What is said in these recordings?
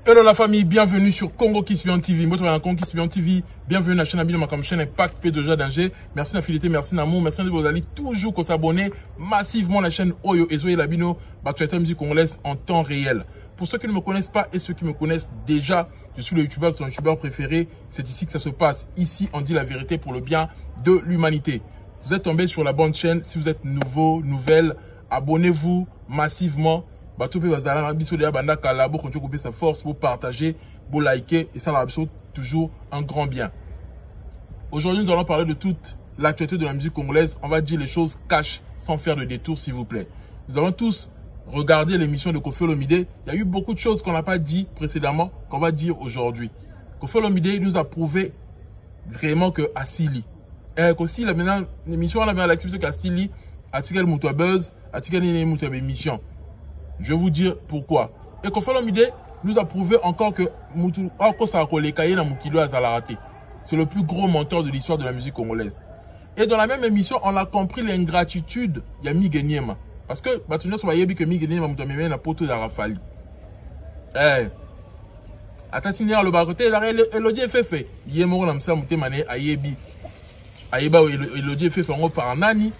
Hello la famille, bienvenue sur Congo Kisbian TV. Moi, je suis Congo Kisbian TV. Bienvenue à la chaîne Abidjan, comme chaîne Impact P2J d'Angers. Merci d'affilité, merci d'amour, merci de vous aller toujours s'abonner massivement à la chaîne Oyo et Zoé Labino, la musique congolaise en temps réel. Pour ceux qui ne me connaissent pas et ceux qui me connaissent déjà, je suis le youtubeur, son youtubeur préféré. C'est ici que ça se passe. Ici, on dit la vérité pour le bien de l'humanité. Vous êtes tombé sur la bonne chaîne. Si vous êtes nouveau, nouvelle, abonnez-vous massivement. Bato pe bazala biso de banda kala bo konti couper sa force pour partager, pour liker et ça va toujours un grand bien. Aujourd'hui, nous allons parler de toute l'actualité de la musique congolaise. On va dire les choses cash sans faire de détour, s'il vous plaît. Nous avons tous regardé l'émission de Koffi Olomide. Il y a eu beaucoup de choses qu'on n'a pas dit précédemment qu'on va dire aujourd'hui. Koffi Olomide nous a prouvé vraiment que Asili aussi la maintenant l'émission on a bien l'activité qu'Asili article Moutou Buzz, article Moutou émission. Je vais vous dire pourquoi. Et Koffi Olomide nous a prouvé encore que Moutou c'est le plus gros menteur de l'histoire de la musique congolaise. Et dans la même émission, on a compris l'ingratitude de Migueniema. Parce que Batunia Sobayebi que Migueniema Moutameme na poto d'Arafali. Atatinia le baroté, Elodie Fefe. Yemoro Namsa Moutemane Ayebi. Ayeba Elodie Fefe en par Nani.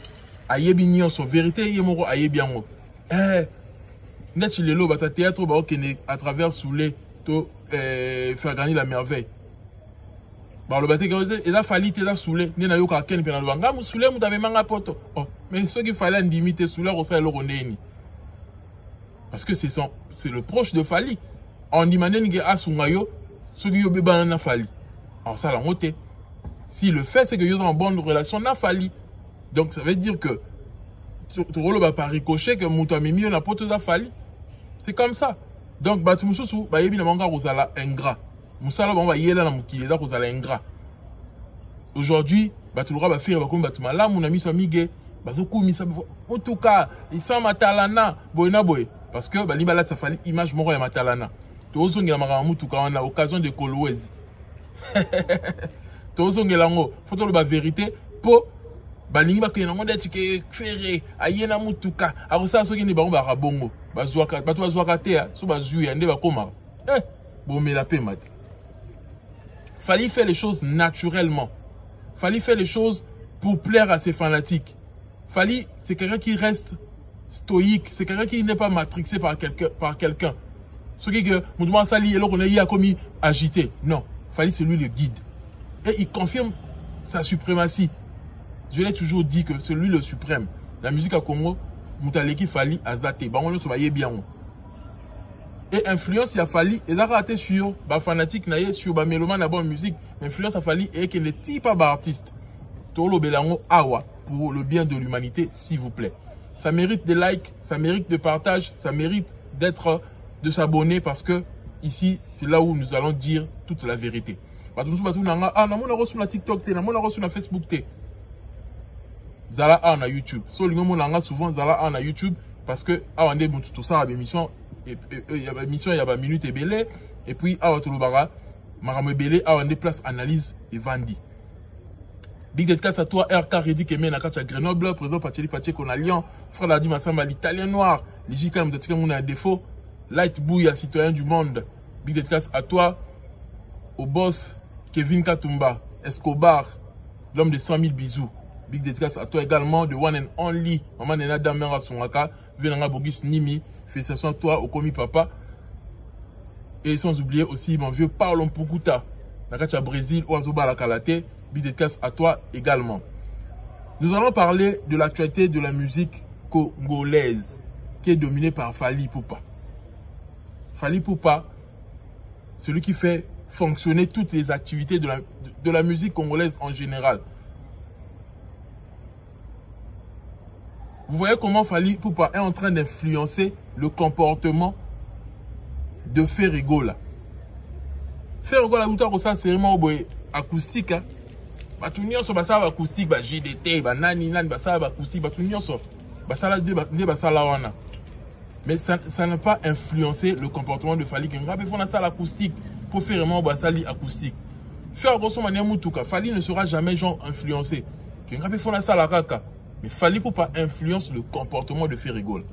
Ayebi Nyon son vérité, Yemoro Ayebi en net il est là, bata théâtre à travers Soulé, to faire gagner la merveille. Bah le baté il a fallu t'es Soulé, ni na yoka ken pena lwanga mu Soulé mu tave manga poto. Oh, mais ce qu'il fallait limiter Soulé rosa le rondeni. Parce que c'est le proche de Fali. On demande nge asungayo, ce qui yobe na Fali. Alors ça la moté. Si le fait c'est que ils ont en bonne relation na Fali. Donc ça veut dire que tu rôle va par ricochet que Moutou Mimi na poto da Fali. C'est comme ça. Donc, Batu Moussou, Bayebi na manga Rosala ingrat. Moussala Bamba Yela na Moukile da Rosala ingrat. Aujourd'hui, Batu Lora va faire comme Batu Mala, mon ami Samige, Bazoku Misa, en tout cas, ils sont Matalana, Boyna Boy. Parce que Balibala ça fallait image moro ya Matalana. Tozongi la mara Moutuka, on a occasion de Kolwezi. Tozongi lango, faut le vérité, pour balingi bakena ngonde tike fere ayena mutuka akosa soki ni bango barabongo bazwaka bato bazwaka te so bazuya nde bakoma bomela pe mat. Fallait faire les choses naturellement. Fallait faire les choses pour plaire à ses fanatiques. Fallait c'est quelqu'un qui reste stoïque, c'est quelqu'un qui n'est pas matrixé par quelqu'un. Ce qui que mouvement sali et là on a commis agité. Non, Fallait c'est lui le guide. Et il confirme sa suprématie. Je l'ai toujours dit que c'est lui le suprême. La musique à Congo, Moutaleki Fali Azate. Bangono sobaye bien. Et influence il a Fali, et a raté sur ba fanatique naie sur ba mélomane na bonne musique. Influence a Fali et qu'il n'est pas artiste. Tolo Belango Awa pour le bien de l'humanité, s'il vous plaît. Ça mérite des likes, ça mérite de partage, ça mérite de s'abonner parce que ici c'est là où nous allons dire toute la vérité. Na TikTok, na Facebook. Zala a na YouTube. So lingo langa souvent Zala a na YouTube parce que a on tout ça émission et il y a émission il y a minute et belé et puis a tout le bara marame belé a on place analyse et vandi. Big dédicace à toi RK Redi qui mène à Grenoble, président Pacheli Paché qu'on a Lyon, frère Ladi Massamba l'italien noir, les JK m'tatika mon défaut, Light Bouya citoyen du monde. Big dédicace à toi au boss Kevin Katumba, Escobar, l'homme de 100 000 bisous. Big dédicace à toi également, de One and Only. Maman Nena Damera Sonaka, Venanga Bogis Nimi. Félicitations à toi, au commis papa. Et sans oublier aussi mon vieux Paolo Mpukuta. Nakacha Brésil, Oazoba la Kalate. Big dédicace à toi également. Nous allons parler de l'actualité de la musique congolaise qui est dominée par Fally Ipupa. Fally Ipupa, celui qui fait fonctionner toutes les activités de la musique congolaise en général. Vous voyez comment Fally Ipupa est en train d'influencer le comportement de Ferrigola. Ferrigola, c'est vraiment acoustique. Batunio so basaba acoustique, ba GDT, ba nani basaba acoustique, batunio so basala de basala wana. Mais ça n'a pas influencé le comportement de Fally. Qu'on rappelle fona salle acoustique pour faire vraiment basali acoustique. Faire grosso manière mutuka, Fally ne sera jamais genre influencé. Qu'on rappelle fona salle raka. Mais Fally Ipupa influence le comportement de Ferrigola.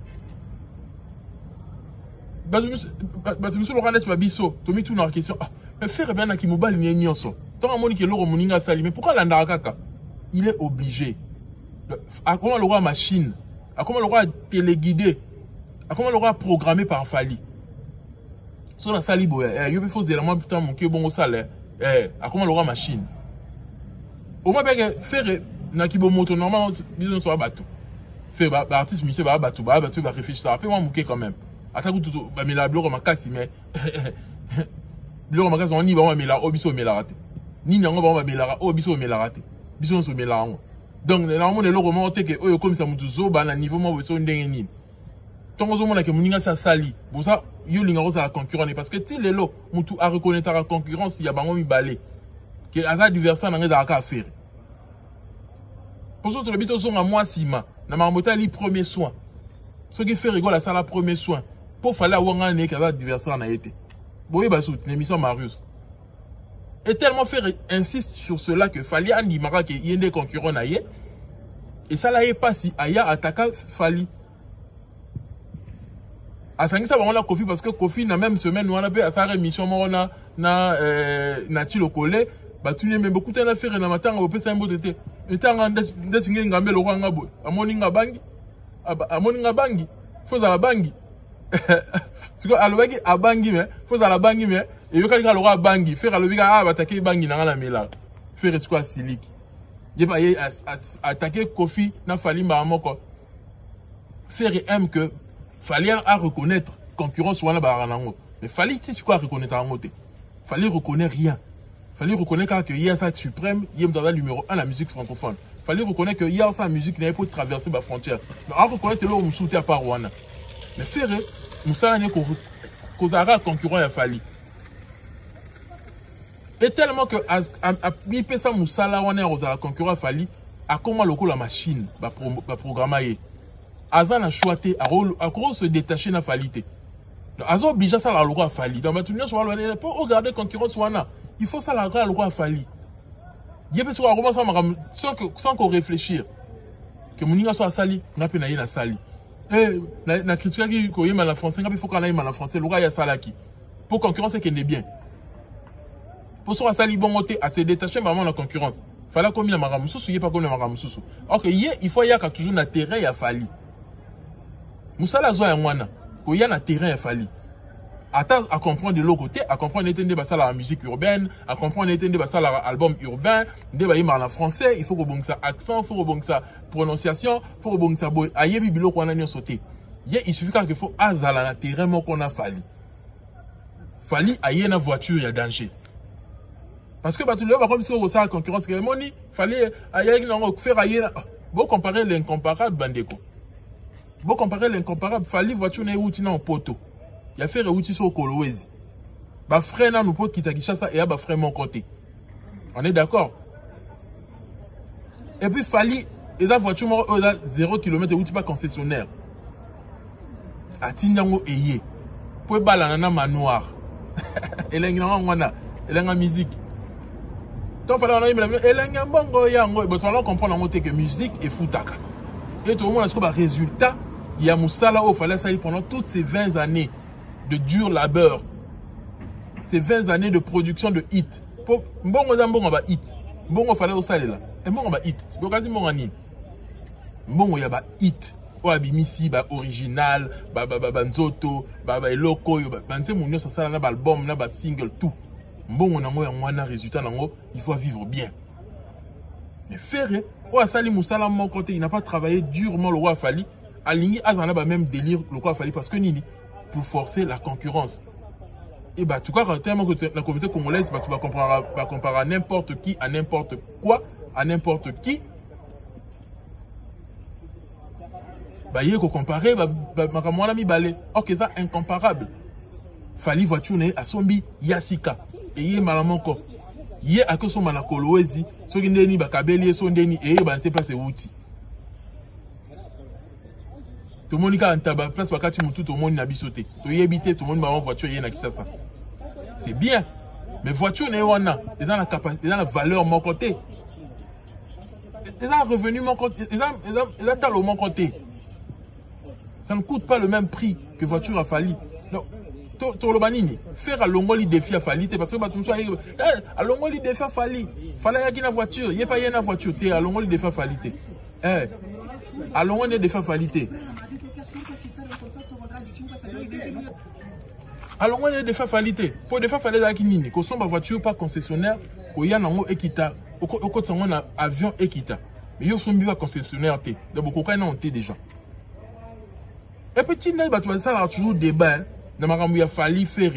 Batumiso Laurent tu vas biso, tu mets tout dans la question. Mais faire bien qui mobile ni nyonso. Tant moni que l'euro moninga sali, mais pourquoi l'anda kaka? Il est obligé. À comment le roi machine, à comment le roi téléguidé, à comment le roi programmé par Fali. Sur la sali boya, il faut dire moi putain mon qui bon au salaire. À comment le roi machine. Au moins bien faire na kibo moto normalement disons sur bateau. Faire artiste monsieur bateau réfléchir ça. Après moi mouké quand même. Attends tout ba mais la blog ma casse mais blog ma casse on y va mais la obiso mais la raté. Ni nyango ba mais la obiso mais la raté. Biso so mais la on. Donc normalement les logo monté que oyo comme ça mutu zo ba na niveau mo so ndenge nini. Tongo zo mona que muninga sa sali. Pour ça yo linga rosa la concurrence parce que ti lelo mutu a reconnaître la concurrence il y a bango mi balé. Que aza adversaire na ngeza ka faire. Pour ça to bito zo nga moi sima na marmota li premier soin. Ce qui fait rigole à ça la premier soin. Pour fallait avoir un nez qui avait adversaire en été. Boye Bassout, l'émission Marius. Et tellement faire insiste sur cela que fallait Andy Mara qui y a des concurrents naïe. Et ça là est pas si Aya attaque Fali. À ça ça va on la Kofi parce que Kofi na même semaine on a fait à sa émission na tilo collé. Bah tu n'aimes beaucoup de faire na matin on peut ça un beau été. Et tant en d'être ngambe le roi ngabo. Amoni ngabangi. Amoni ngabangi. Faut à la bangi. C'est quoi alobaki abangi mais faut à la bangi mais et yo kalika le roi bangi faire alobika attaquer bangi na la mela. Faire c'est quoi siliki. Il va y attaquer Kofi na Fali moko. Faire aime que Fali à reconnaître concurrence wana baranango. Mais Fali tu sais quoi reconnaître en côté. Fali reconnaît rien. Fali reconnaît que hier ça suprême, hier dans la numéro 1 la musique francophone. Fali reconnaît que hier ça musique n'avait pas traversé la frontière. Mais on reconnaît que l'homme soutient à part wana. Mais faire Moussa n'est qu'aux concurrent à Fali. Et tellement que à mi pesa Moussa là on est aux concurrent à Fali, à comment le coup la machine va programmer. Azan a choisi à cause se détacher na Falité. Azan oblige ça la loi à Fali. Donc tout le monde soit le pour regarder concurrence wana. Il faut ça la loi à Fali. Il peut soit comment ça sans qu'on réfléchir. Que moninga soit sali, n'a pas na sali. Na critique qui koyé mal en français, il faut qu'on aille mal en français, le gars y a salaki. Pour concurrence qui est bien. Pour soit sali bon côté à se détacher vraiment la concurrence. Fallait comme il a maramusu, il pas comme il a maramusu. OK, il faut y a toujours na terrain ya Fali. Moussa zo ya mwana, ko y a na terrain ya Fali. Attends à comprendre de l'autre côté, à comprendre l'étendue de la musique urbaine, à comprendre l'étendue de l'album urbain, débat y en français, il faut que bon ça accent, il faut que bon ça prononciation, il faut que bon ça boy. Aïe bibilo qu'on a n'y sauté. Il suffit qu'il faut azala na terrain mon qu'on a Fali. Fali aïe na voiture il y a danger. Parce que bah tout le monde comme si on ça concurrence que moni, fallait aïe non faire aïe. Bon comparer l'incomparable bandeko. Bon comparer l'incomparable, Fali voiture na outi na en poteau. Il a fait réussir sur Kolwezi. Bah frère n'a nous pas quitter Kinshasa et bah frère mon côté. On est d'accord. Et puis Fali, et la voiture moi 0 km où tu pas concessionnaire. A Tinyango eye. Pour balanana manoir. Elenga ngwana, elenga musique. Donc fallait on a eu elenga bongo yango, mais on comprendre que musique et foutaka. Et tout le monde a ce que résultat, il y a Moussala au fallait ça pendant toutes ces 20 années de dur labeur. Ces 20 années de production de hit. Mbongo mbongo ba hit. Mbongo fallait au salé là. Et mbongo ba hit. Bokazi mbongo ni. Mbongo ya ba hit. O abimisi ba original, ba nzoto, ba eloko yo ba nse munyo ça sala na ba album na ba single tout. Mbongo nango ya mwana résultat nango, il faut vivre bien. Mais Ferré, o asali Moussala mon côté, il n'a pas travaillé durement le roi Fali. Aligné azana ba même délire le roi Fali parce que nini pour forcer la concurrence. Et bah, tout cas, tellement que la communauté congolaise, bah, tu vas comparer à n'importe qui, à n'importe quoi, à n'importe qui. Bah, il faut comparer, mon ami balé. Ok, ça, incomparable. Fali voiture, à Sombi, Yassika. Et il est malamanko. Il est à que son manakoloezi, ce qui n'est ni bakabeli, son deni, et il est placé outil. Tout le monde a un place tout le monde n'a bisoté. Tout le monde tout le monde a une voiture et n'a ça. C'est bien. Mais voiture n'est pas là. Ils ont la capacité, ils ont la valeur mon côté. Ils ont un revenu mon côté. Ils ont un talent mon côté. Ça ne coûte pas le même prix que voiture à Fali. Donc, Tolobanini, faire à Longoli défi à Falite, parce que tu sois à Longoli défi à Fali. Fallait qu'il y ait une voiture, il n'y a pas une voiture, tu es à Longoli défi à Falite. À Longoli défi à Falite. Alors, on a des fois falité. Pour des fois falité avec Nini, qu'on soit ma voiture pas concessionnaire, qu'on y a un équita, au côté on a avion équita. Mais ils sont bien concessionnaire T. Donc beaucoup quand on T déjà. Et petit nez, bah tu vas ça là toujours débat. Dans ma campagne, il a fallu faire.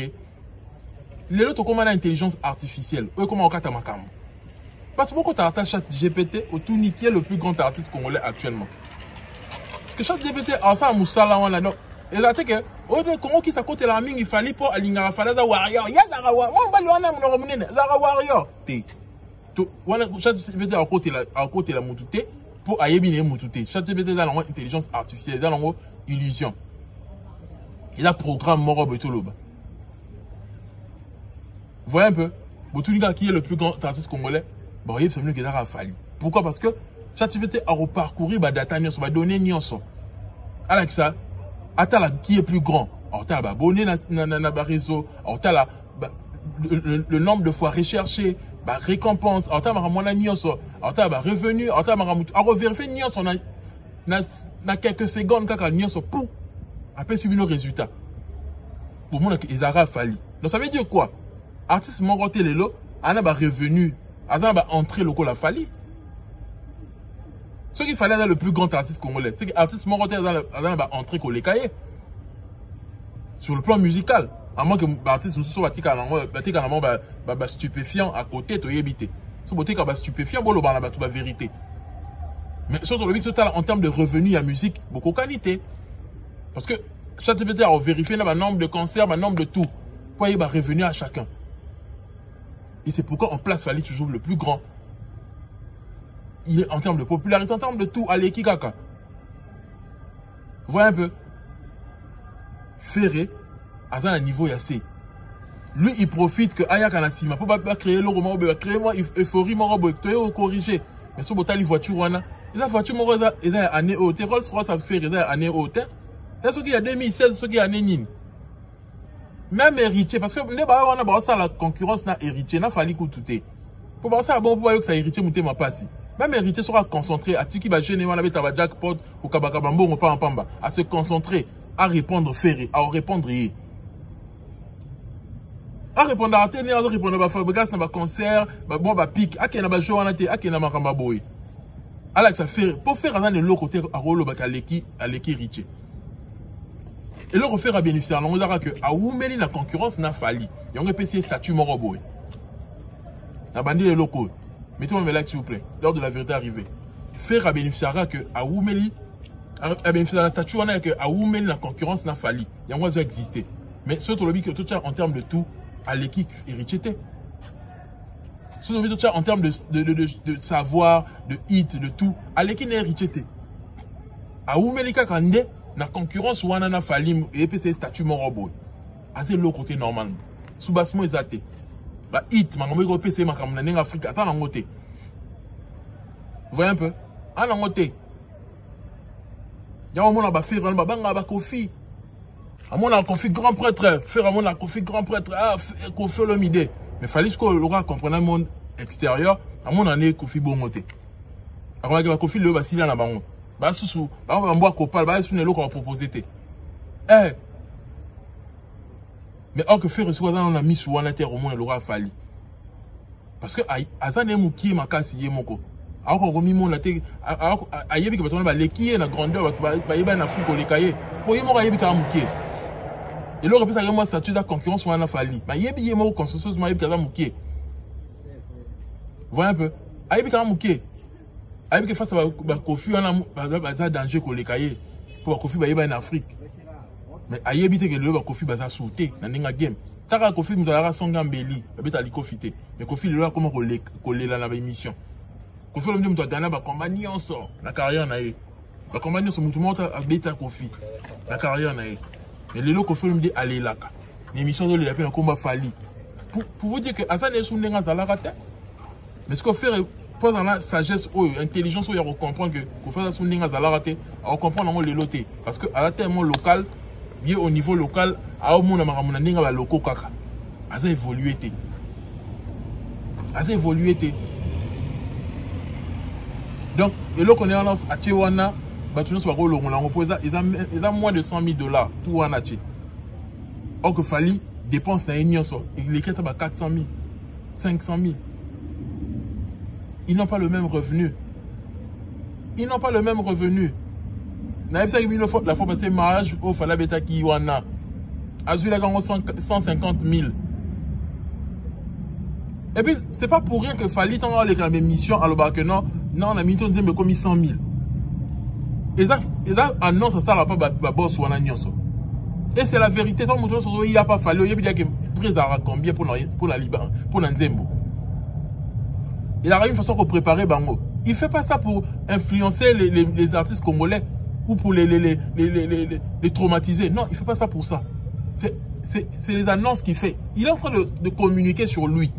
Les autres comment l'intelligence artificielle. Eux comment on cata ma campagne. Parce que beaucoup t'attaches chat GPT au tout qui est le plus grand artiste congolais actuellement. Que chat GPT a ça à Moussala on a donc. Et là, tu sais que, au début, comment qui s'accorde la mine, il fallait pour aller à la warrior. Il y a des warriors. On va lui en amener des warriors. Chaque GPT à côté la moutouté pour aller bien moutouté. Chaque GPT dans l'intelligence artificielle, dans l'illusion. Il a programme morobe et tout le bas. Vous voyez un peu, Boutounika qui est le plus grand artiste congolais, bah, il est mieux que ça a fallu. Pourquoi? Parce que chaque GPT a reparcouru la data, va donner nyonso. Avec ça, Atala qui est plus grand, Atala abonné na réseau, Atala le nombre de fois recherché, récompense, Atala mona nyonso, Atala revenu, Atala revérifier nyonso na quelques secondes kaka nyonso pour après suivre nos résultats. Pour moi ils aura fallu. Donc ça veut dire quoi? Artiste mongoté lelo, ana ba revenu, ana ba entrée local la fallu. Ce qu'il fallait dans le plus grand artiste congolais, c'est que l'artiste mongoté dans l'entrée qu'on les cahiers. Sur le plan musical, à moins que l'artiste nous soit stupéfiant à côté, tu es évité. Si tu es stupéfiant, tu as la vérité. Mais surtout le but total en termes de revenus à musique, beaucoup de qualité. Parce que chaque GPT a vérifié le nombre de concerts, le nombre de tout. Pour y avoir revenu à chacun. Et c'est pourquoi on place Fali toujours le plus grand. Il est en termes de popularité, en termes de tout, allez, Kikaka. Vous voyez un peu? Ferré, à un niveau yassé. Lui, il profite que Ayaka Nassima, pour pas créer le roman, créer moi, euphorie, mon robot, tu es corrigé. Mais ce botal, les voitures, on a. Les voitures, mon robot, ils ont année haute. Rolls-Royce, ça fait, ils ont année haute. C'est ce qu'il y a 2016, ce qu'il y a année Nîmes. Même héritier, parce que les barres, on a ça, la concurrence n'a héritier, n'a fallu que tout est. Pour voir ça, bon, pour voir que ça héritier, mouté ma passe. Même l'héritier sera concentré à Tiki Bajene, à jackpot, au Kabakabambo, au Pamba, à se concentrer, à répondre ferré, à répondre yé. À répondre à tenir, à répondre à Fabrigas, à concert, à pic, à Kena Bajo, à Kena Makambaboy. Alors ça fait, pour faire un de l'autre côté, à Rolo Bakaleki, à l'Eki héritier. Et l'autre faire à bénéficier, on dira que, à Oumeli, la concurrence n'a fallu. Et on a PC statut Moroboy. La bandit les locaux. Mettez-moi mes likes s'il vous plaît, lors de la vérité arrivée. Faire à bénéficiera que à Oumeli, à bénéficier de la statue, on a que à Oumeli, la concurrence n'a fallu. Il y a moins d'exister. Mais surtout le but que tout ça en termes de tout, à l'équipe héritier. Surtout le but tout ça en termes de savoir, de hit, de tout, à l'équipe héritier. À Oumeli, kakande, la concurrence ou n'a fallu, et puis c'est statut mon robot. À c'est l'autre côté normal. Sous-bassement exaté. Bah hit mango ko PC makamna nenga Afrique ça na ngote. Vous voyez un peu? Ah na ngote. Ya on a ba faire ba banga ba Kofi. À mon Kofi grand prêtre, faire à mon Kofi grand prêtre, ah Kofi l'omide. Mais fallait que le roi comprenne le monde extérieur, à mon année Kofi bon ngote. Alors que Kofi le ba sila na bango. Ba susu, ba mboa kopal, ba sune lo ko proposer té. Mais or que faire soit dans la mise sur la terre au moins l'aura fallu. Parce que Azan est mouki makasi yemoko. Alors qu'on remis mon la terre, ayebi que bato les qui est la grandeur, ba yeba na Afrique les cahiers. Pour yemo ayebi ka mouki. Et là repère moi statut de concurrence soit na fallu. Ma yebi yemo consensus ma yebi ka mouki. Voyez un peu. Ayebi ka mouki. Ayebi que face à ba Kofi on a danger ko les cahiers. Pour Kofi ba yeba en Afrique. Mais ayebi te que le Kofi baza sauter na ninga game. Taka Kofi mutara songa mbeli, babeta li kofité. Mais Kofi le comment coller la émission. Kofi le mtu dana ba combat nyonso na carrière na ye. Ba combat nyonso mutu mota abeta Kofi na carrière na ye. Mais le Kofi le dit aller là ka. L'émission de la peine combat fali. Pour vous dire que Azan est sous ninga zalaka te. Mais ce qu'on fait pas dans la sagesse ou intelligence ou comprendre que Kofi est sous ninga zalaka te, on comprendre le loté parce que à la terme local Bien au niveau local, à au monde à maramuna ninga ba loko kaka. Asa évolué té. Asa évolué té. Donc, et là qu'on est en lance à Tijuana, bah tu nous sois rollo, on l'a reposé, ils ont moins de $100 000 tout en acheté. Or que Fally dépense dans une so, il est 400 000, 500 000. Ils n'ont pas le même revenu. Ils n'ont pas le même revenu. La fois passée, mariage au Fala Beta Kiwana. Azul a gagné 150 000. Et puis, c'est pas pour rien que Fally, tant les grandes missions, alors que non, on a mis tout le comme 100 000. Et ça, annonce, ça ne va pas boss ou un agneau. Et c'est la vérité. Tant que il n'y a pas Fally, il y a que prix à combien pour la Liban, pour l'Anzembo. Il a une façon de préparer Bango. Il ne fait pas ça pour influencer les artistes congolais ou pour les traumatiser. Non, il ne fait pas ça pour ça. C'est les annonces qu'il fait. Il est en train de communiquer sur lui.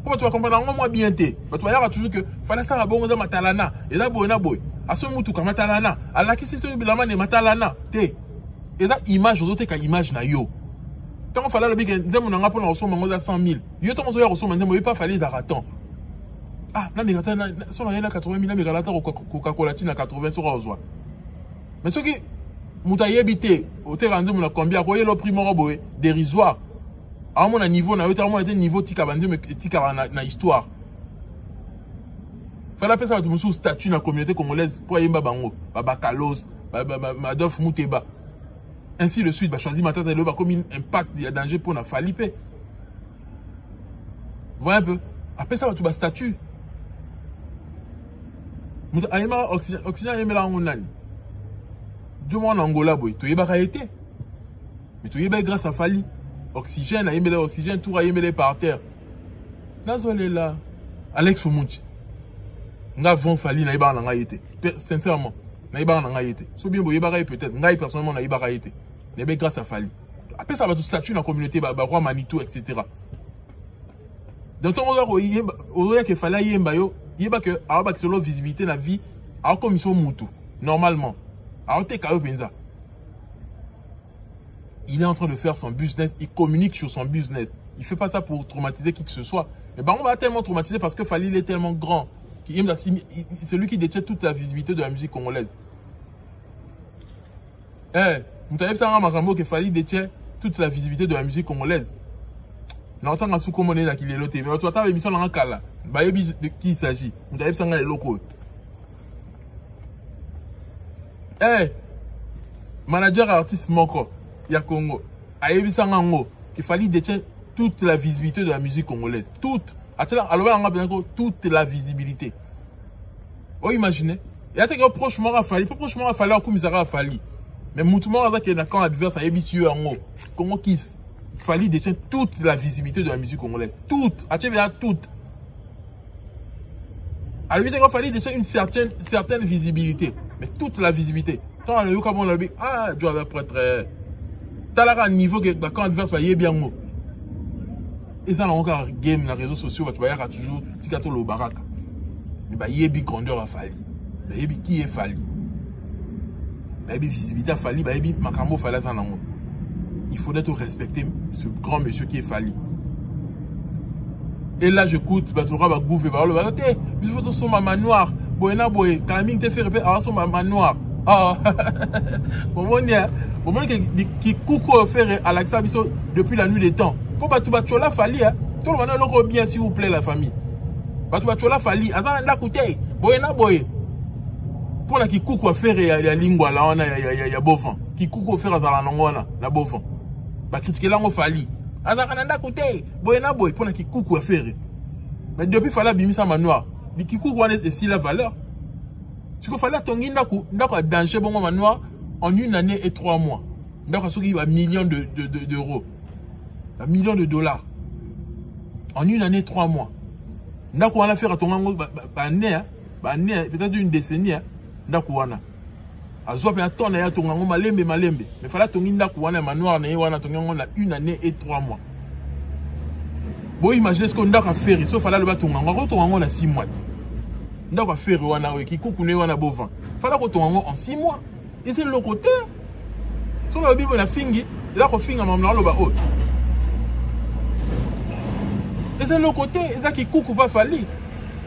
Comment tu vas comprendre? Moi bien t'es. Tu vas dire toujours que fallait ça bon dans matalana. Et là boy na boy. À ce moment où matalana. À la qui c'est ce bilan de matalana. T'es. Et là image aux autres qu'à image na yo. Quand on fallait le big, nous on a pour nous recevoir 100 000. Yo t'as besoin de recevoir nous il pas fallu d'araton. Ah, là, mais attends, sur la 80 000, mais là, Coca-Cola, na 80 sur Rosoa. Mais ce qui, Moutaye habité, au terrain de mon combien, quoi, le prix moroboé, dérisoire. À mon niveau, na notamment été niveau tikabandi, mais tikara na histoire. Fallait appeler ça, sous statut dans la communauté congolaise, pour yemba bango, baba Kalos, Adolphe Mouteba. Ainsi de suite, choisir ma tête de l'eau, comme un impact, il y a danger pour na Falipe. Voyez un peu. Après ça, tu vas statut. Oxygène est là en Onani. Du moins en Angola, boy. Tu es été. Mais tu es grâce à Fally. Oxygène, a émis l'oxygène, tout a émis par terre. Nazolé là. Alex Fomunchi. Nga von Fally na iba na été. Sincèrement, na iba na été. So bien boy iba peut-être. Nga personnellement na iba été. Mais grâce à Fally. Après ça va tout statut dans la communauté, roi Manitou, etc. Donc on a que Fally yemba yo. Il y a que la visibilité de la vie, comme ils sont moutou, normalement. Il est en train de faire son business, il communique sur son business. Il ne fait pas ça pour traumatiser qui que ce soit. Mais on va tellement traumatiser parce que Fally est tellement grand. C'est lui qui détient toute la visibilité de la musique congolaise. Vous savez que Fally détient toute la visibilité de la musique congolaise. Non, tant que comme on est là qu'il est loté, mais tu vas l'émission dans un cas là. De qui il s'agit? Vous avez ça dans les locaux. Manager artiste Moko, ya Congo, a évi ça en qu'il fallait détenir toute la visibilité de la musique congolaise. Toute. Alors on a bien toute la visibilité. Vous imaginez? Il y a des prochement à Fally, prochement à Fally, comme ils auraient à Fally. Mais moutement avec un camp adverse à évi en haut. Comment qui Fally détient toute la visibilité de la musique congolaise. Toute. Toute. Alors, il Fally détient une certaine visibilité. Mais toute la visibilité. Tant à l'eau, comme on l'a dit, je dois être t'as là un niveau que quand adverse va y bien mot. Et ça, on a encore game dans les réseaux sociaux, tu vas toujours Tikato le baraka. Mais bah, il y a bien grandeur à Fally. Il y a qui est Fally. Il y a bien visibilité à Fally, il y a bien Makambo Fally ça non. Il faudrait tout respecter ce grand monsieur qui est Fally. Et là, j'écoute, tu vas gouver, il faut tout son manoir. Boyna boy, quand même, tu fais répéter, son manoir. Ah, bon, qui coucou faire à l'Axa depuis la nuit des temps. Pour tu vas la Fally, tout le monde bien, s'il vous plaît, la famille. Tu vas la Fally, azan la coûté, boyna boy. Pour la qui coucou faire la lingua là, on a bofan. Qui coucou faire à la nangona, la bofan. Bah, critiquer là, on Fally. Azakana côté, boyna boy, pour qui coucou à faire. Mais depuis Fally bimi sa manoir, mais qui coucou est si la valeur. Ce qu'il fallait ton n'a danger bon manoir en 1 année et 3 mois. D'accord, ce qui va millions d'euros, millions de dollars. En 1 année et 3 mois. D'accord, on a fait à ton année, peut-être une décennie, d'accord, on a. Azwa pe atona ya tongango malembe. Mais fallait ton d'accord, on a manoir na wana tongango na 1 année et 3 mois. Bon, imaginez ce qu'on a fait, sauf fallait le batongango, tongango na 6 mois. Ndako faire wana qui coucou ne wana bovan. Fallait que tongango en 6 mois. Et c'est le côté. Sur le Bible, on a fingi, là, on fingi, on a le bas haut. Et c'est le côté, c'est qui coupe pas falli.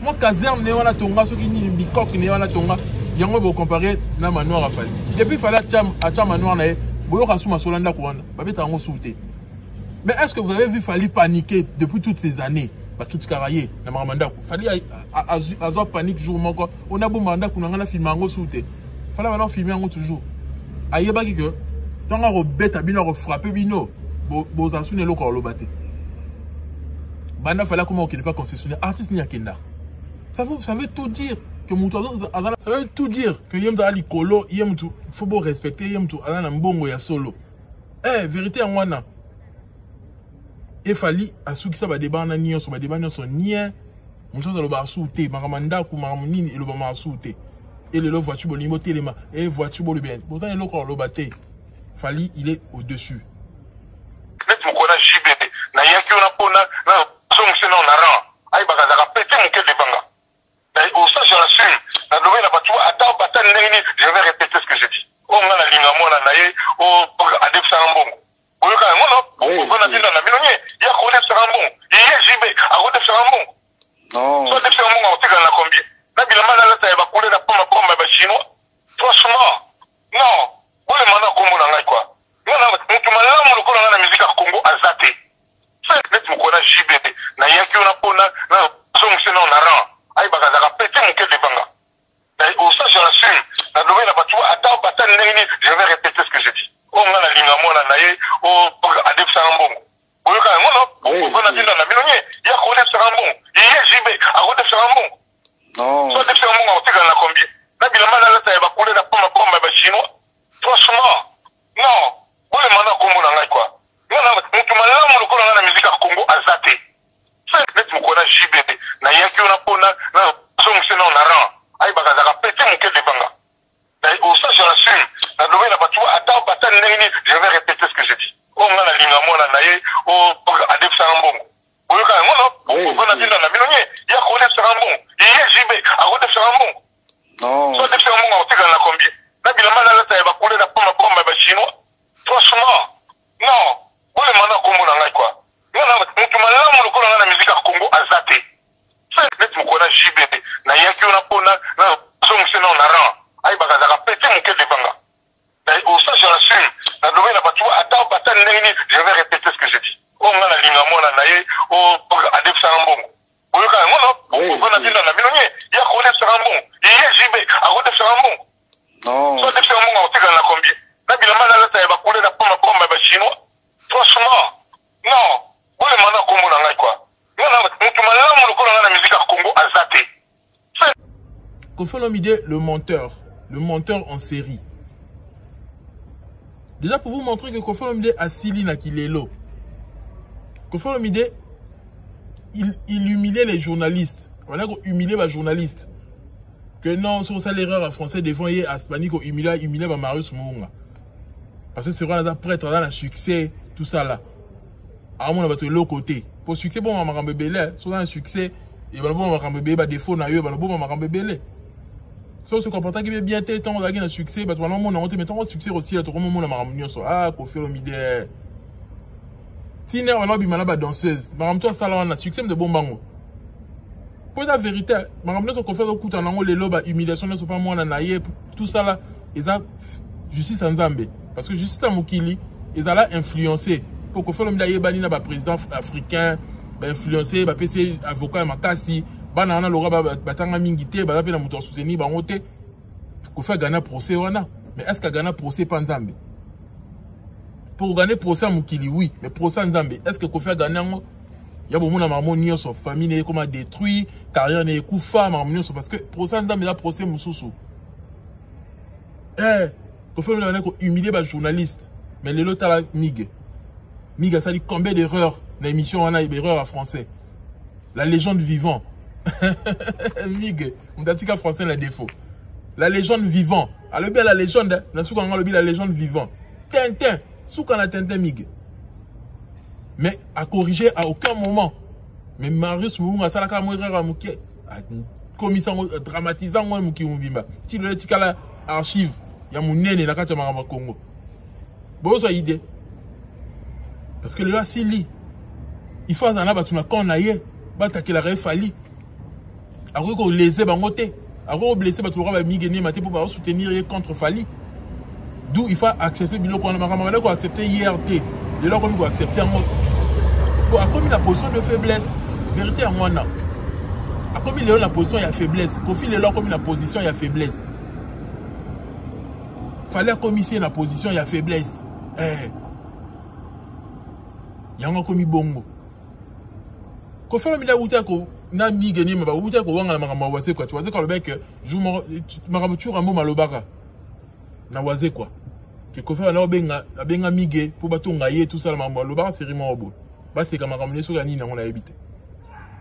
Moi, caserne, ne wana tonga, ceux qui n'y bikok, ne wana tonga, yango bo comparer na manoir à falli. Depuis, il fallait à manoir na boyo kasuma solanda kouana, babé tango souté. Mais est-ce que vous avez vu Fali paniquer depuis toutes ces années? Bakit Karaye, na Maramanda. Fali a panique jour moko. On a beau mandat qu'on a filmé en souté. Fallait maintenant filmer en toujours. Aïe baki que, tant qu'on rebête à bien frappé bino, bo assuné le corps le batté. Banda fallait comment qu'il n'est pas concessionnaire. Artiste n'y a qu'un art. Ça veut tout dire que mon ça veut tout dire que yem da ali kolo, yem tout, faut beau respecter, yem tout, ala mbongo ya solo. Eh, vérité en wana. Et fali à ceux qui savent débat na nion, sur débat son nien, mon chose le bar souté, maramanda ou maramunine et le bar souté. Et le voiture bolimo téléma, et voiture bolu bien. Pourtant il est le batté. Fali il est au-dessus. Mais mon kona JBD, na yanki on a pona, na son c'est non naran. Aïe bagaza ka pété mon cœur de banga. Au ça j'assume. Na domaine la batua attends batan neni, je vais répéter ce que j'ai dit. On a la ligne moi na naie, au adep sarambongo. On a dit dans la minonier, il y a Rodef Sarambon, il y a JB, à Rodef Sarambon. Non. Soit Rodef Sarambon, on sait qu'on a combien. Là, il y a mal à la taille, il va couler la pomme à pomme à chinois. Franchement, non. Vous les mandats Congo dans la quoi. Non, non, mais tu m'as là, mon local dans la musique à Congo à Zate. C'est net mon qu'on a JB. Na yanki on a pona, na son c'est non naran. Aïe, bagaza ka pété mon cœur de banga. Au ça j'assume. Na domaine la batua, attends, batan neni, je vais répéter ce que j'ai dit. On a la ligne à moi, la naie, au adep sarambongo. On a dit dans la minonier, il y a Rodef Sarambon, il y a JB, à Rodef Sarambon. Non. Soit Rodef Sarambon, on sait qu'on a combien. Là, il y a mal à la taille, il va couler la pomme à pomme à chinois. Franchement, non. Vous les mandats Congo dans la quoi. Non, non, mais tu m'as là, mon local dans la musique à Congo à Zate. C'est net mon qu'on a JB. Na yanki on a pona, na son c'est non naran. Aïe, bagaza ka pété mon cœur de banga. Au ça j'assume. Na domaine la batua, attends, batan neni, je vais répéter ce que j'ai dit. On a la ligne à moi, la naie, au adep sarambongo. On a dit dans la minonier, il y a Rodef Sarambon, il y a JB, à Rodef Sarambon. Non. Soit Rodef Sarambon, on sait qu'on a combien. Là, il y a mal à la taille, il va couler la pomme à pomme à chinois. Franchement, non. Vous les mandats Congo dans la quoi. Non, non, mais tu m'as là, mon local dans la musique à Congo à Zate. C'est net mon qu'on a JB. Na yanki on a pona, na son c'est non naran. Aïe, bagaza ka pété mon cœur de banga. Au ça j'assume. Na domaine la batua, attends, batan neni, je vais répéter ce que j'ai dit. On a la ligne à moi, la naie, au adep sarambongo. On a dit dans la minonier, il y a Rodef Sarambon, il y a JB, à Rodef Sarambon. Non. Soit Rodef Sarambon, on sait qu'on a combien. Là, il y a mal à la taille, il va couler la pomme à pomme à chinois. Franchement, non. Vous les mandats Congo dans la quoi. Non, non, mais tu m'as là, mon local dans la musique à Congo à Zate. Koffi Olomide, le menteur en série. Déjà pour vous montrer que Koffi Olomide a Sili Nakilelo. Koffi Olomide, il humiliait les journalistes. On a humilié les journalistes. Que non, sur ça l'erreur en français, devant y à Spanique, humilié Marius Mounga. Parce que c'est vrai, prêtre dans le succès, tout ça là. À mon avis, l'autre côté. Pour succès, bon, on va m'embêler. Sur un succès, il va bon, on va m'embêler, défaut, il va bon, on va m'embêler. Si on se comprend qu'il est bien tête, on a gagné un succès, mais on a honte, mais on a succès aussi, là, tout le monde a ramené sur Koffi Olomide. Tiner, on a bimana ba danseuse. Madame toi, ça là, on a succès de bon bango. Pour la vérité, madame nous, on fait le coup, on a les lobes, humiliation, ne sont pas moi, on a tout ça là, ils ont justice en Zambie. Parce que justice à Mukili, ils ont influencé. Pour Koffi Olomide y banina ba président africain, ba influencé, ba PC avocat makasi. Banana lora batanga mingité ba pe na muto soutenir bango te ko fa gagner procès wana mais est-ce que gagner procès pas Nzambe pour gagner procès à Mukili oui mais procès Nzambe est-ce que ko fa gagner ngo ya bo mona marmonio so famille ne comment détruit carrière ne kufa marmonio so parce que procès Nzambe la procès mususu ko fa le ko humilier ba journaliste mais le lota la mig ça dit combien d'erreurs dans l'émission on a erreurs en français la légende vivant. Mig, on a dit qu'en français le défaut. La légende vivant. Alors bien la légende, la légende vivant. Tintin, soukan la Tintin Mig. Mais à corriger à aucun moment. Mais Marius Mounga ça la caméra muké. Commission dramatisant moi muki mubimba. Ti le tika la archive ya munene na kati ya Congo. Bozo idée. Parce que le gars, s'il lit, il faut en avoir tout le monde, battre la réfali. Après qu'on les ait bangoté. Après qu'on blessé, tout le monde va migrer maté pour soutenir contre Fali. D'où il faut accepter, il faut accepter IRT. De là qu'on doit accepter un mot. Comme la position de faiblesse, vérité à moi, non. Comme il est la position, il y a faiblesse. Kofi est là comme la position, il y a faiblesse. Fallait comme ici la position, il y a faiblesse. Il y a un commis bongo. Kofi est là où tu as na mi gagné, mais où tu as wanga na mawase quoi. Tu vois quand le mec joue maramutura mo malobaka. Na wase quoi. Que Kofi est là benga migé pour batonga yé tout ça le malobaka c'est riment au bout. Bah c'est comme un ramener sur la ligne on a évité.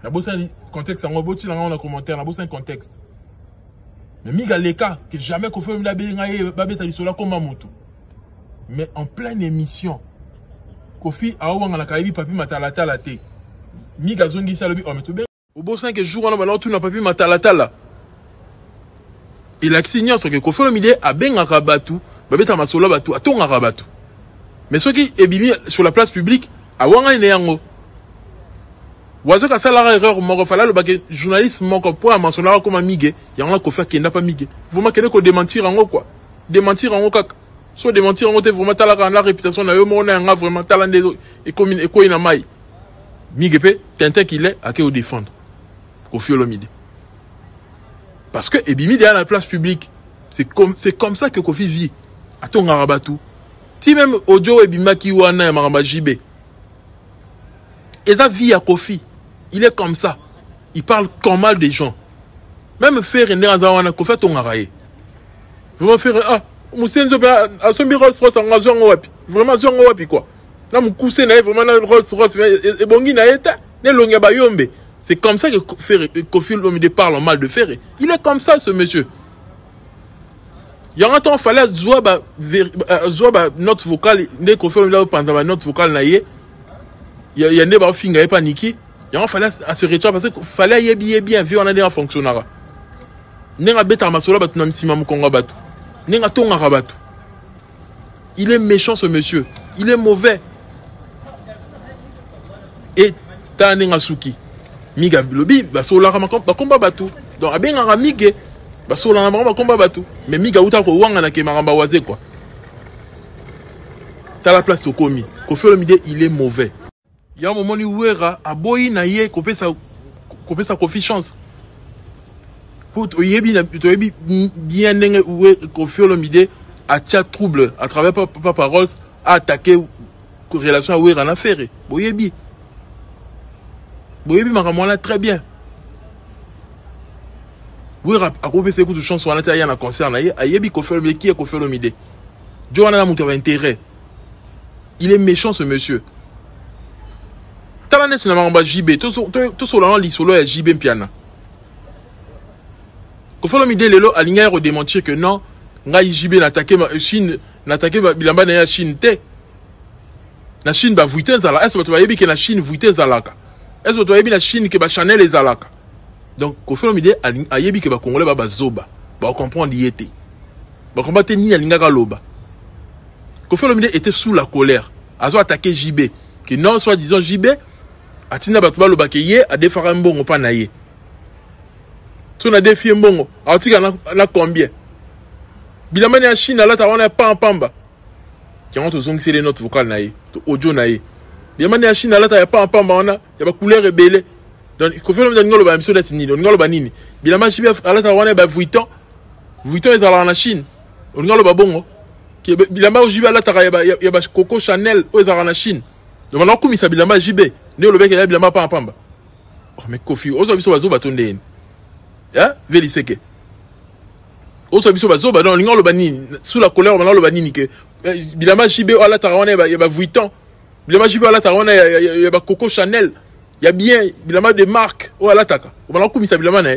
La bosse un contexte en robot, on a commentaire, la bosse un contexte. Mais miga les cas que jamais qu'on fait la benga yé babeta lisola comme mamutu. Mais en pleine émission, Kofi a ouanga na kaibi papi matalata la te. Miga zongi salobi o metube. Au beau 5 jours on a balon tout na papi matalata la. Il a signé ce que Kofi Olomide a benga rabatu, babeta masolo batu, atonga rabatu. Mais ceux qui est bimi sur la place publique a ouanga ine yango. Wazo ka sala erreur moko fala le baké journaliste moko pour mentionner comme amigé, yango Kofi kenda pas migé. Vraiment kende ko démentir yango quoi. Démentir yango kaka. Soit démentir en vraiment la réputation na yo mo na nga vraiment talent et commune et ko ina mai migepe tintin qu'il est à que au défendre Kofi Olomide parce que ebimi derrière la place publique c'est comme ça que Kofi vit à ton rabatu si même audio ebima ki wana maramba JB et ça vie à Kofi il est comme ça il parle comme mal des gens même faire neraza wana Kofi ton araye vraiment faire Moussenzo a son Rolls Royce en zongo wapi vraiment zongo wapi quoi na mukuse na vraiment na Rolls Royce et bongi na eta ne longa bayombe c'est comme ça que Kofi Olomide parle mal de Ferré il est comme ça ce monsieur il y a un temps fallait zoa note vocale ne Kofi Olomide pendant note vocale na ye il y a ne ba finga pas niki il y a un fallait à se retirer parce que fallait yebi bien vu on a des fonctionnaires ne beta masolo batu na msima mukonga batu. Il est méchant ce monsieur. Il est mauvais. Et Tanenga Suki. Miga Bilobi, Basola Makomba Batu. Donc Abenga Mige, Basola Makomba Batu. Mais Miga Utako Wanga na Kemaramba Waze quoi. T'as la place de Komi. Kofi Olomide, il est mauvais. Il y a un moment où Aboyi Naye, Kopé sa confiance. Pour bien Kofi Olomide a tia trouble à travers Papa Rolls a attaqué relation à Ouera na Ferré. Boyebi maramona très bien. Ouera a coupé ses coups de chanson à l'intérieur d'un concert na yebi Kofi Olomide qui est Kofi Olomide. Joana na mutu intérêt. Il est méchant ce monsieur. Talanet na maramba JB tout sur l'isolo ya JB Mpiana. Kofi Olomide lelo alinga ro démentir que non ngai JB n'attaquer Chine n'attaquer bilamba na Chine te na Chine ba vuité zala est-ce que tu vas yebi que na Chine vuité zalaka est-ce que tu vas yebi na Chine que ba Chanel les zalaka donc Kofi Olomide a yebi que ba congolais ba zoba ba comprendre yété ba combattre ni alinga ka loba Kofi Olomide était sous la colère azo attaquer JB que non soit disant JB atina ba tuba loba ke ye a defara mbongo pa na ye. Si on a des filles mbongo, article na combien? Bilamani en Chine, là, on a pas en pamba. Qui ont tous les notes vocales naïe, audio naïe. Bilamani en Chine, là, il y a pas en pamba, on a, il y a pas couleur rebelle. Donc, il faut faire le ngolo ba monsieur d'etni, le ngolo ba nini. Bilamani Chine, là, on a ba 8 ans ils allaient en Chine. Le ngolo ba bongo. Qui Bilamani Jibe là, il y a ba Coco Chanel, ils allaient en Chine. Donc, on a commis ça Bilamani Jibe. Ne le bec, il y a Bilamani pas en pamba. Oh, mais Kofi, on a vu ça, on a hein veliseke oso biso bazoba dans l'ingolo bani sous la colère on a le bani que bilama JB ala tawana ya ba 8 ans bilama JB ala tawana ya ba Coco Chanel ya bien bilama de marque o ala taka on a commis ça bilama na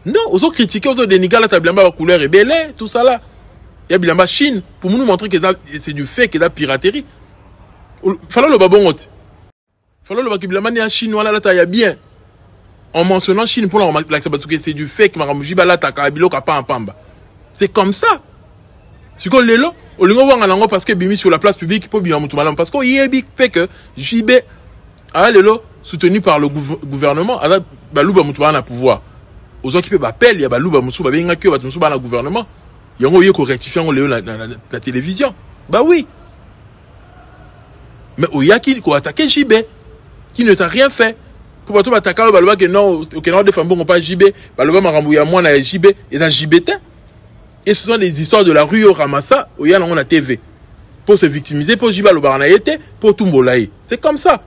non oso critiquer oso dénigrer la bilama ba couleur et belé tout ça là ya bilama Chine pour nous montrer que c'est du fait que la piraterie fallait le babongote fallait le bilama na Chine wala la ta ya bien. En mentionnant Chine pour la c'est du fait que Maramouji Bala Taka Biloko pas en pamba. C'est comme ça. Si vous voulez, au lieu de parce que bimi sur la place publique pour bien mutu malam parce que yebi fait que JB a lelo soutenu par le gouvernement ala baluba mutu na pouvoir. Aux gens qui peuvent appeler, il y a baluba musu ba benga ki ba musu ba na gouvernement. Yango yeko rectifier on lelo la télévision. Bah oui. Mais au yaki ko attaquer JB qui ne t'a rien fait. Pour toi attaquer baluba que non au Canada de femmes bon pas JB, baluba marambuya moi na JB et ta JBT. Et ce sont des histoires de la rue au Ramassa, où il y a la TV. Pour se victimiser, pour Jiba le Baranaïté, pour tout Mbolaï. C'est comme ça.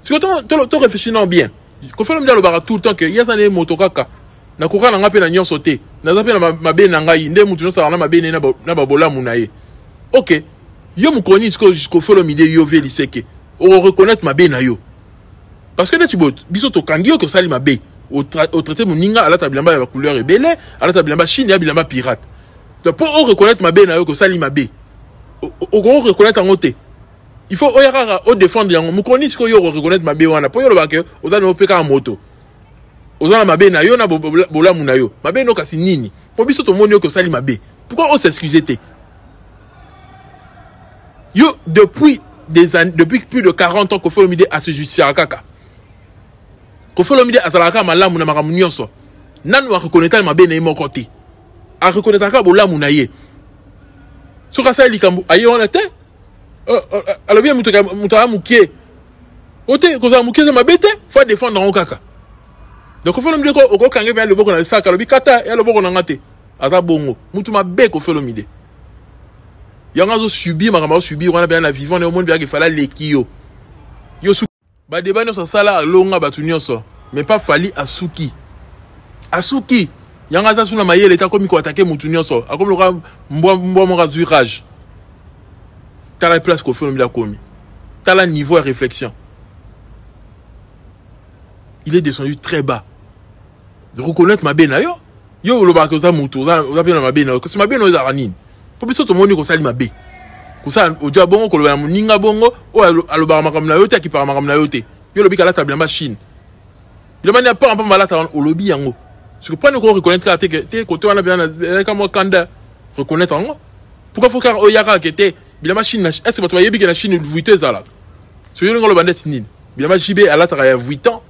Si tu réfléchis bien, quand on fait le bar tout le temps que il y a des motokaka, na koka na ngape na nyon sauté, na zape na mabe na ngai, nde mutu no sa na mabe na babola munaye. OK. Yo mu koni jusqu'au fait le midi yo ve liseke. On reconnaître mabe na yo. Parce que là tu bot, biso to kangio que sali mabe. Au traité muninga ala tabilamba ya couleur rebelle, ala tabilamba chine ya bilamba pirate. Pour reconnaître ma bé, que ça li ma bé. Au gros reconnaître en côté. Il faut au défendre yango. Mu koni ce que yo reconnaître ma bé wana. Pour yo le baque, aux ana opeka en moto. Aux ana ma bé na yo na bola muna yo. Ma bé no kasi nini. Pour biso to monio que ça li ma bé. Pourquoi on s'excuser te? Yo depuis des années, depuis plus de 40 ans qu'on fait le midi à se justifier à kaka. Qu'on fait le midi à salaka malamu na makamu nyonso. Nanu wa reconnaître ma bé na mon côté. A reconnaître ka bola munaye soka sa likambo aye on était alors bien muta mukie ote ko za mukie za mabete faut défendre en kaka donc faut le mide ko o kange bien le boko na saka lo bikata ya le boko na ngate aza bongo mutu mabe ko fait le mide yanga zo subir makama subir wana bien na vivant ne au monde bien que fala lekio yo su ba débat no sa sala longa batu nyonso mais pas fali asuki yanga za suna mayele eta komi ko attaquer mutu nyonso akomi loka mbwa mo razurage tala place ko fait la komi tala niveau de réflexion il est descendu très bas de reconnaître ma bena yo lo ba ko za mutu za bien ma bena ko si ma bena za ranini po biso to moni ko sali ma be ko sa o dia bongo ko lo ba muninga bongo o alo ba makam na yo te ki pa makam na yo te yo lo bi kala tabla machine le mania pas un peu malata au lobby yango. Ce que pas nous reconnaître que t'es côté on a bien comme moi Kanda reconnaître en moi. Pourquoi faut car oyara que t'es bien machine est-ce que tu voyais bien que la Chine vuité ça là. Sur le bandette nil. Bien ma JB à la tra ya 8 ans.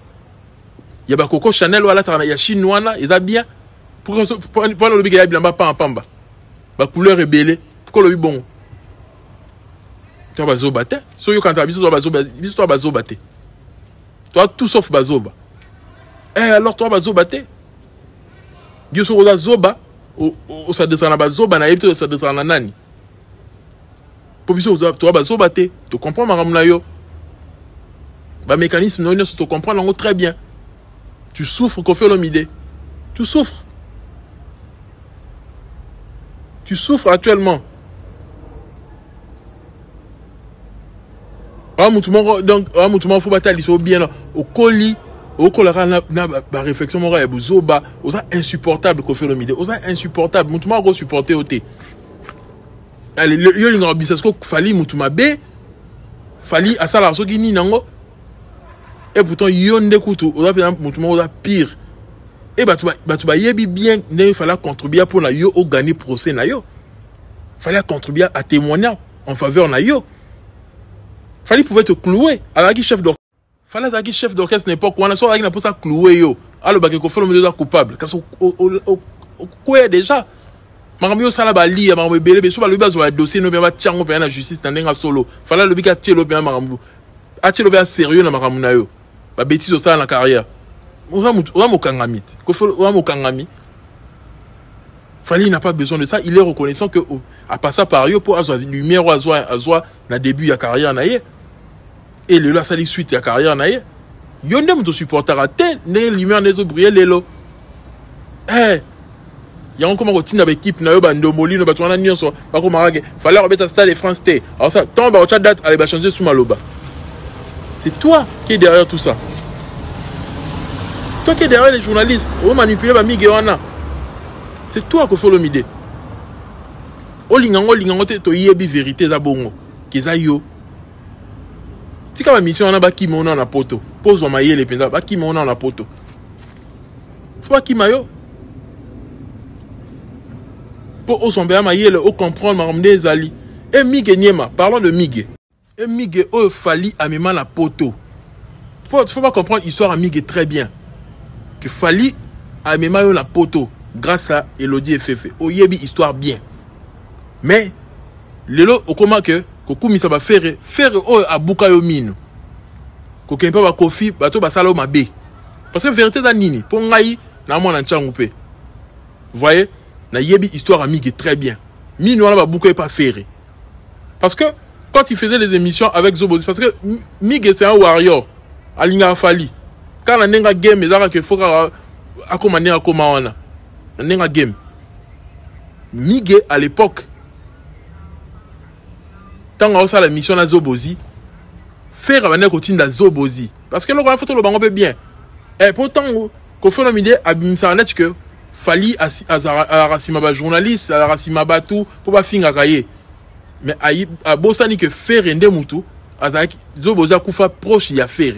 Il y a ba Coco Chanel ou à la tra ya chinois ils a bien. Pourquoi le lobby qu'il y a bien pas en pamba. Ba couleur est belle. Pourquoi le lobby bon. Tu vas zo battre. So yo quand tu biso ba zo battre. Toi tout sauf bazoba. Alors toi bazo battre. Yo so za zoba o sa descend na bazoba na yebito sa descend na nani. Pour biso toi bazoba te, tu comprends maramna yo. Ba mécanisme non tu comprends très bien. Tu souffres qu'on fait l'omidé. Tu souffres. Tu souffres actuellement. Donc faut batailler so bien au colis. Au colère na réflexion mora ya buzoba oza insupportable ko fait le midi oza insupportable mutuma go supporter oté allez yo linga bisasko fali mutuma be fali asala soki ni nango et pourtant yo ndekutu oza pe mutuma oza pire et batu ba yebi bien ne fallait contribuer pour na yo au gagner procès na yo fallait contribuer à témoigner en faveur na yo fallait pouvoir te clouer à la chef d'orchestre. Fallait que chef d'orchestre n'époque on a sorti pour ça clouer yo alors ba ko fait le milieu coupable parce quoi déjà maramio sala ba li maramio belé be so ba le bazo dossier no ba tiango pe na justice ndenga solo fallait le bika tielo pe maramio atielo be sérieux na maramio na yo ba bêtise au ça na carrière on mo kangamit ko fait on mo kangami fallait n'a pas besoin de ça il est reconnaissant que à passer par yo pour avoir lumière ou azwa na début ya carrière na ye. Et le la sali suite ya carrière na ye yonde muto supporter à te ne lumière nezo briller lelo ya on comment continue avec équipe na yo bando molino ba twana nyonso ba ko marage fallait remettre stade de France T alors ça tant ba cha date allez ba changer sous maloba c'est toi qui est derrière tout ça toi qui est derrière les journalistes on manipuler ba migéwana c'est toi qui faut le midi o lingango te to yebi vérité za bongo kiza yo. Si comme mission on a baki mona na poto pose on maye les penda baki mona na poto faut baki mayo pour Osombe Mayele au comprendre Maramde Zali. Et Migue Niema, parlons de Migue. Et Migue au Fali Amima la poto. Faut pas comprendre l'histoire à Migue très bien. Que Fali Amima la poto grâce à Elodie Fefe. Oyebi histoire bien. Mais lelo okoma que kokumi ça va faire o abuka yo mino. Kokempe ba kofi bato basala o mabe. Parce que vérité da nini pour ngai na mona nchangu pe. Voyez, na yebi histoire à Migue très bien. Mino na ba buka pas faire. Parce que quand il faisait les émissions avec Zobozi, parce que Migue c'est un warrior. Alinga Fali. Quand on a game, il faut qu'on a game. Migue à l'époque, tant qu'on a la mission à Zobozi, faire un côté de Zobozi. Parce que là, il faut le bango bien. Et pourtant, qu'on fait une idée, à que Fali à Rassimaba journaliste, à Rassimaba tout, pour pas finir à cahier. Mais à Bossani que faire un démoutou, à Zobozi a koufa proche y a faire.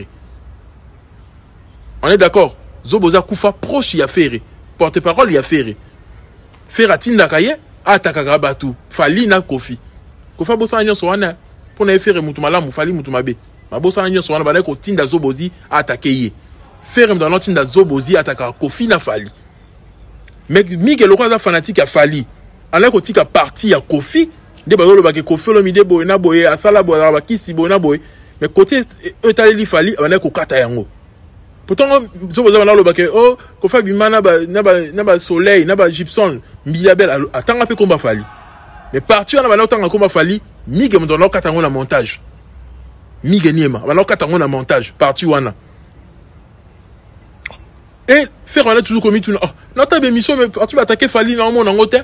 On est d'accord. Zoboza Koufa proche y a ferré. Porte-parole y a ferré. Ferratin Dakaye, Atakaka Batu. Fali na Kofi. Kofa Bosa Nyon Soana. Pour ne faire Moutumala Moufali Moutumabe. Ma Bosa Nyon Soana, Badako Tinda Zobozi attaqué. Ferem dans l'antin da Zobozi attaquer Kofi na Fali. Mais Miguel Lokoza fanatique a Fali. Alors que tika parti à Kofi. De Bazolo Bake Kofi Lomide Boena Boye, Asala Boya Kisi Boena Boye. Mais côté Etaleli Fali, Abanako Kata Yango. Pourtant, si vous avez le oh, qu'on fait un soleil, un gypsum, Milabel, attends un peu combat Fali. Mais partir en allant en combat Fali, Migue me donne l'occasion de montage. Migue Niema, l'occasion de montage, partir wana. Et faire un toujours comme tout. Notre émission, mais tu vas attaquer Fali dans mon angote.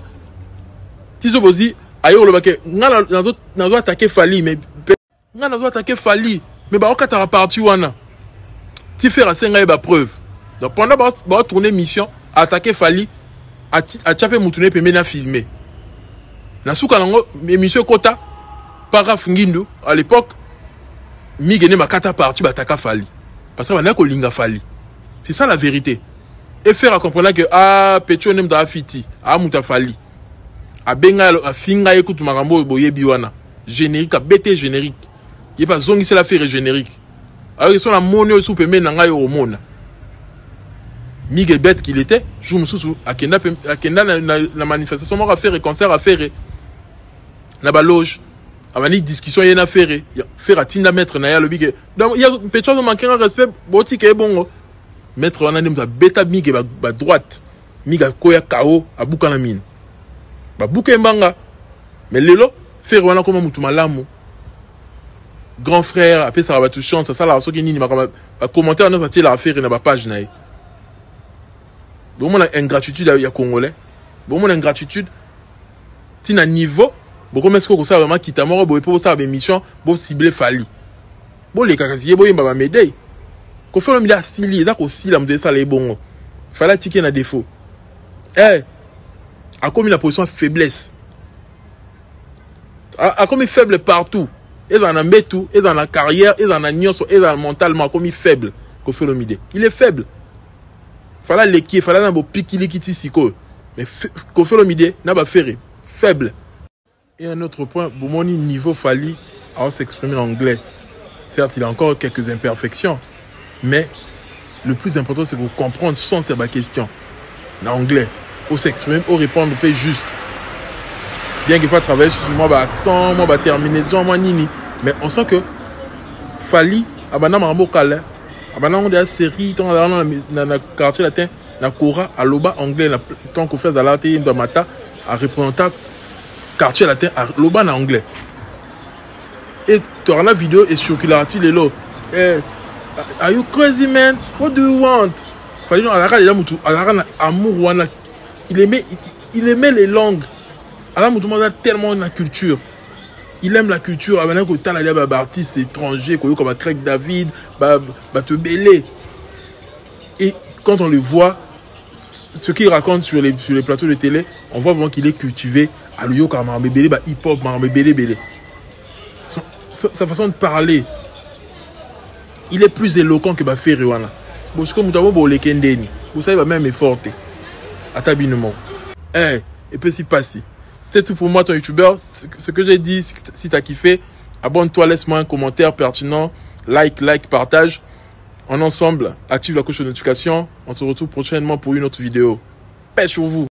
Si vous avez ailleurs le baquet, n'a pas attaqué Fali, mais n'a pas attaqué Fali, mais bah, on va partir wana. Tu fais à 5 ans preuve. Donc pendant que tu tourner mission, attaquer Fali, à chaper Moutoune et maintenant filmer. Dans ce cas, l'émission Kota, Paraf Ngindu, à l'époque, Migene Makata parti attaquer Fali. Parce que on a Kolinga Fali. C'est ça la vérité. Et faire comprendre que Petro n'aime pas Fiti, Mouta Fali. A Benga, a Finga écoute Marambo Boye Biwana. Générique, a BT générique. Il n'y a pas zongi, c'est l'affaire générique. Alors ils sont la monnaie sous paiement n'anga au monde. Miguel bête qu'il était, je me souviens à Kenda la manifestation on a fait concert à faire na ba loge avani discussion y na faire à tinda maître na ya lobby que donc il y a peut-être manquer un respect boti que bon maître on a nem beta Miguel ba droite Miguel koya kao abuka na mine ba buka mbanga mais lelo faire wana comme mutu malamu. Grand frère, après ça va tout chance, ça là, ceux qui n'y va commenter à notre la affaire dans la page naï. Bon mon ingratitude à Congolais. Bon mon ingratitude. Si na niveau, bon comme est-ce que ça vraiment quitter mort pour ça mission, pour cibler Fali. Bon les kakasiye bon yamba médaille. Ko fait le mila style, ça aussi la me ça les bon. Fallait ticket na défaut. A comme la position faiblesse. A comme faible partout. Ils en ont tout, ils en ont carrière, ils en ont nyonso, ils en ont mentalement comme faible. Il est faible. Fallait l'équipe, fallait un beau piquili likiti siko. Mais Kofi Olomide n'a pas fait faible. Et un autre point, bon niveau Fali à s'exprimer en anglais. Certes, il a encore quelques imperfections, mais le plus important c'est de comprendre sans ces questions. En anglais, pour s'exprimer, pour répondre juste. Bien qu'il faut travailler sur moi, accent, moi, terminaison, moi, nini. Mais on sent que Fali, abana marambo kale, abana on des séries, dans le quartier latin, na Kora, à Loba anglais, tant qu'on fait dans la télé, dans Mata, à représenter quartier latin, à Loba en anglais. Et tu auras la vidéo et circulaire, les lots. Are you crazy man? What do you want? Fali, non, à la mutu, à la amour, il aimait les langues. Alors, il a tellement la culture. Il aime la culture. Il a des artistes étrangers comme Craig David, te belé. Et quand on le voit, ce qu'il raconte sur les plateaux de télé, on voit vraiment qu'il est cultivé. À l'Uyo, hip-hop, sa façon de parler, il est plus éloquent que Ferrewana. Parce que vous savez, même est fort. À tabinement. Et puis, c'est passé. C'était tout pour moi, ton youtubeur. Ce que j'ai dit, si tu as kiffé, abonne-toi, laisse-moi un commentaire pertinent. Like, partage. En ensemble, active la cloche de notification. On se retrouve prochainement pour une autre vidéo. Paix sur vous.